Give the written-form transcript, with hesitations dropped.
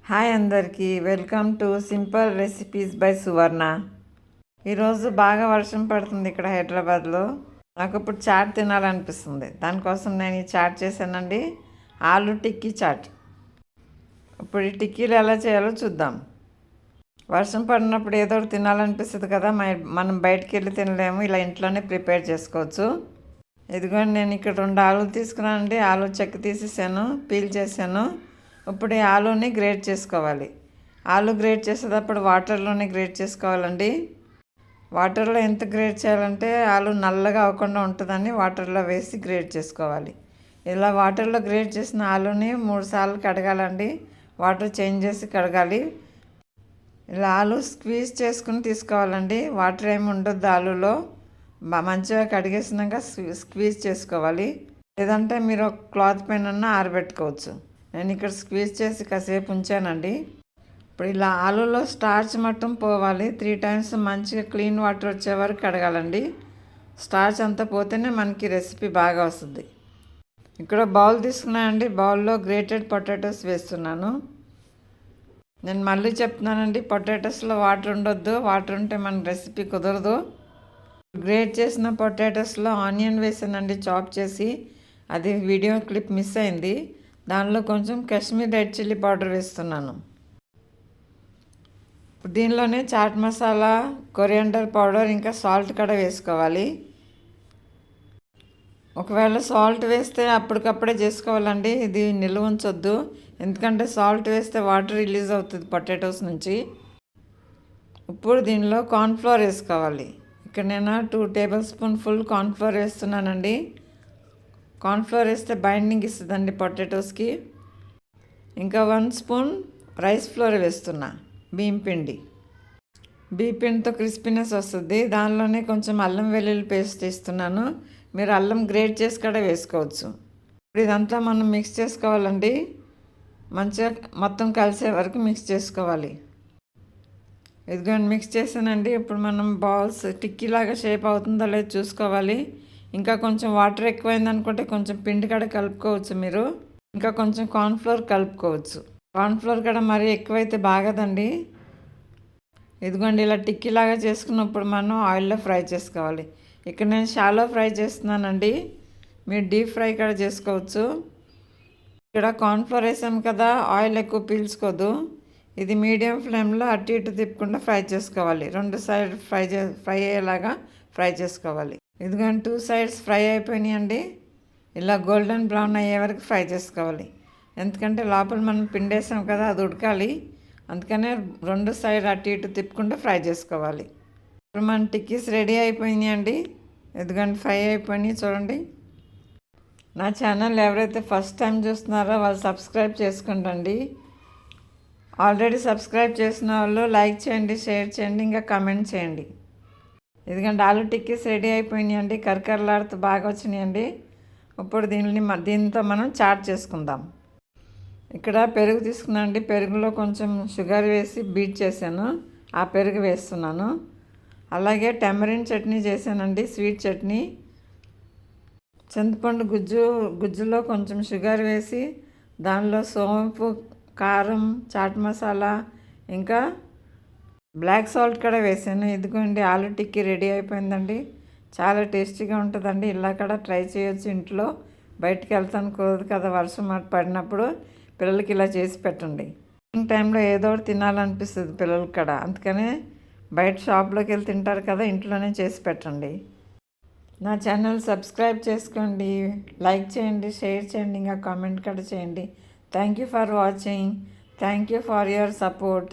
Hi అందరికీ, welcome to simple recipes by Suvarna. ఈరోజు బాగా వర్షం పడుతుంది ఇక్కడ హైదరాబాద్లో. నాకు ఇప్పుడు చాట్ తినాలనిపిస్తుంది. దానికోసం నేను ఈ చాట్ చేశానండి, ఆలు టిక్కీ చాట్. ఇప్పుడు ఈ టిక్కీలు ఎలా చేయాలో చూద్దాం. వర్షం పడినప్పుడు ఏదో ఒకటి తినాలనిపిస్తుంది కదా, మనం బయటికి వెళ్ళి తినలేము, ఇలా ఇంట్లోనే ప్రిపేర్ చేసుకోవచ్చు. ఇదిగోండి, నేను ఇక్కడ 2 ఆలులు తీసుకున్నానండి. ఆలు చెక్క తీసేసాను, పీల్ చేశాను. ఇప్పుడు ఈ ఆలూని గ్రేట్ చేసుకోవాలి. ఆలు గ్రేట్ చేసేటప్పుడు వాటర్లోనే గ్రేట్ చేసుకోవాలండి. వాటర్లో ఎంత గ్రేట్ చేయాలంటే ఆలు నల్లగా అవ్వకుండా ఉంటుందని వాటర్లో వేసి గ్రేట్ చేసుకోవాలి. ఇలా వాటర్లో గ్రేట్ చేసిన ఆలుని 3 సార్లు కడగాలండి. వాటర్ చేంజ్ చేసి కడగాలి. ఇలా ఆలు స్క్వీజ్ చేసుకుని తీసుకోవాలండి. వాటర్ ఏమి ఉండొద్దు ఆలులో. మంచిగా కడిగేసినాక స్క్వీజ్ చేసుకోవాలి. లేదంటే మీరు ఒక క్లాత్ పైన ఆరబెట్టుకోవచ్చు. నేను ఇక్కడ స్క్వీజ్ చేసి కాసేపు ఉంచానండి. ఇప్పుడు ఇలా ఆలులో స్టార్చ్ మట్టం పోవాలి. 3 టైమ్స్ మంచిగా క్లీన్ వాటర్ వచ్చే వరకు కడగాలండి. స్టార్చ్ అంతా పోతేనే మనకి రెసిపీ బాగా వస్తుంది. ఇక్కడ బౌల్ తీసుకున్నానండి. బౌల్లో గ్రేటెడ్ పొటాటోస్ వేస్తున్నాను. నేను మళ్ళీ చెప్తున్నానండి, పొటాటోస్లో వాటర్ ఉండొద్దు. వాటర్ ఉంటే మన రెసిపీ కుదరదు. గ్రేట్ చేసిన పొటాటోస్లో ఆనియన్ వేసానండి, చాప్ చేసి. అది వీడియో క్లిప్ మిస్ అయింది. దానిలో కొంచెం కాశ్మీర్ రెడ్ చిల్లీ పౌడర్ వేస్తున్నాను. దీనిలోనే చాట్ మసాలా, కొరియాండర్ పౌడర్, ఇంకా సాల్ట్ కూడా వేసుకోవాలి. ఒకవేళ సాల్ట్ వేస్తే అప్పటికప్పుడే చేసుకోవాలండి. ఇది నిల్వ ఉంచొద్దు, ఎందుకంటే సాల్ట్ వేస్తే వాటర్ రిలీజ్ అవుతుంది పొటాటోస్ నుంచి. ఇప్పుడు దీనిలో కార్న్ఫ్లోర్ వేసుకోవాలి. ఇక్కడ నేను 2 టేబుల్ స్పూన్ ఫుల్ కార్న్ఫ్లోర్ వేస్తున్నానండి. కార్న్ఫ్లోర్ వేస్తే బైండింగ్ ఇస్తుందండి పొటాటోస్కి. ఇంకా 1 స్పూన్ రైస్ ఫ్లోర్ వేస్తున్నా, బియ్యం పిండితో క్రిస్పీనెస్ వస్తుంది. దానిలోనే కొంచెం అల్లం వెల్లుల్లి పేస్ట్ ఇస్తున్నాను. మీరు అల్లం గ్రేట్ చేసి కూడా వేసుకోవచ్చు. ఇప్పుడు ఇదంతా మనం మిక్స్ చేసుకోవాలండి. మంచిగా మొత్తం కలిసే వరకు మిక్స్ చేసుకోవాలి. ఇదిగోండి, మిక్స్ చేసానండి. ఇప్పుడు మనం బాల్స్ టిక్కీలాగా షేప్ అవుతుందో లేదో చూసుకోవాలి. ఇంకా కొంచెం వాటర్ ఎక్కువైంది అనుకుంటే కొంచెం పిండి కూడా కలుపుకోవచ్చు మీరు. ఇంకా కొంచెం కార్న్ఫ్లోర్ కలుపుకోవచ్చు. కార్న్ఫ్లోర్ కూడా మరీ ఎక్కువైతే బాగదండి. ఇదిగోండి, ఇలా టిక్కీలాగా చేసుకున్నప్పుడు మనం ఆయిల్లో ఫ్రై చేసుకోవాలి. ఇక్కడ నేను షాలో ఫ్రై చేస్తున్నానండి. మీరు డీప్ ఫ్రై కూడా చేసుకోవచ్చు. ఇక్కడ కార్న్ఫ్లోర్ వేసాం కదా, ఆయిల్ ఎక్కువ పీల్చుకోదు. ఇది మీడియం ఫ్లేమ్లో అటు ఇటు తిప్పకుండా ఫ్రై చేసుకోవాలి. 2 సైడ్ ఫ్రై అయ్యేలాగా ఫ్రై చేసుకోవాలి. ఇదిగోండి, 2 సైడ్స్ ఫ్రై అయిపోయినాయండి. ఇలా గోల్డెన్ బ్రౌన్ అయ్యే వరకు ఫ్రై చేసుకోవాలి. ఎందుకంటే లోపల మనం పిండేసాం కదా, అది ఉడకాలి. అందుకనే 2 సైడ్ అటు ఇటు తిప్పుకుంటూ ఫ్రై చేసుకోవాలి. ఇప్పుడు మన టిక్కీస్ రెడీ అయిపోయినాయండి. ఎందుకంటే ఫ్రై అయిపోయినాయి చూడండి. నా ఛానల్ ఎవరైతే ఫస్ట్ టైం చూస్తున్నారో వాళ్ళు సబ్స్క్రైబ్ చేసుకుంటండి. ఆల్రెడీ సబ్స్క్రైబ్ చేసిన వాళ్ళు లైక్ చేయండి, షేర్ చేయండి, ఇంకా కమెంట్ చేయండి. ఎందుకంటే ఆలు టిక్కీస్ రెడీ అయిపోయినాయండి, కరకరలాడుతూ బాగా వచ్చినాయండి. ఇప్పుడు దీంతో మనం చాట్ చేసుకుందాం. ఇక్కడ పెరుగు తీసుకున్నాండి. పెరుగులో కొంచెం షుగర్ వేసి బీట్ చేశాను, ఆ పెరుగు వేస్తున్నాను. అలాగే టెమరిన్ చట్నీ చేశానండి, స్వీట్ చట్నీ. చింతపండు గుజ్జులో కొంచెం షుగర్ వేసి దానిలో సోంపు, కారం, చాట్ మసాలా, ఇంకా బ్లాక్ సాల్ట్ కూడా వేసాను. ఇదిగోండి, ఆలు టిక్కీ రెడీ అయిపోయిందండి. చాలా టేస్టీగా ఉంటుందండి. ఇలా కూడా ట్రై చేయొచ్చు ఇంట్లో. బయటికి వెళ్తాను కుదరదు కదా, వర్షం పడినప్పుడు పిల్లలకి ఇలా చేసి పెట్టండి. ఈ టైంలో ఏదో ఒకటి తినాలనిపిస్తుంది పిల్లలకి కూడా, అందుకనే బయట షాప్లోకి వెళ్ళి తింటారు కదా, ఇంట్లోనే చేసి పెట్టండి. నా ఛానల్ సబ్స్క్రైబ్ చేసుకోండి, లైక్ చేయండి, షేర్ చేయండి, ఇంకా కామెంట్ కూడా చేయండి. Thank you for watching. Thank you for your support.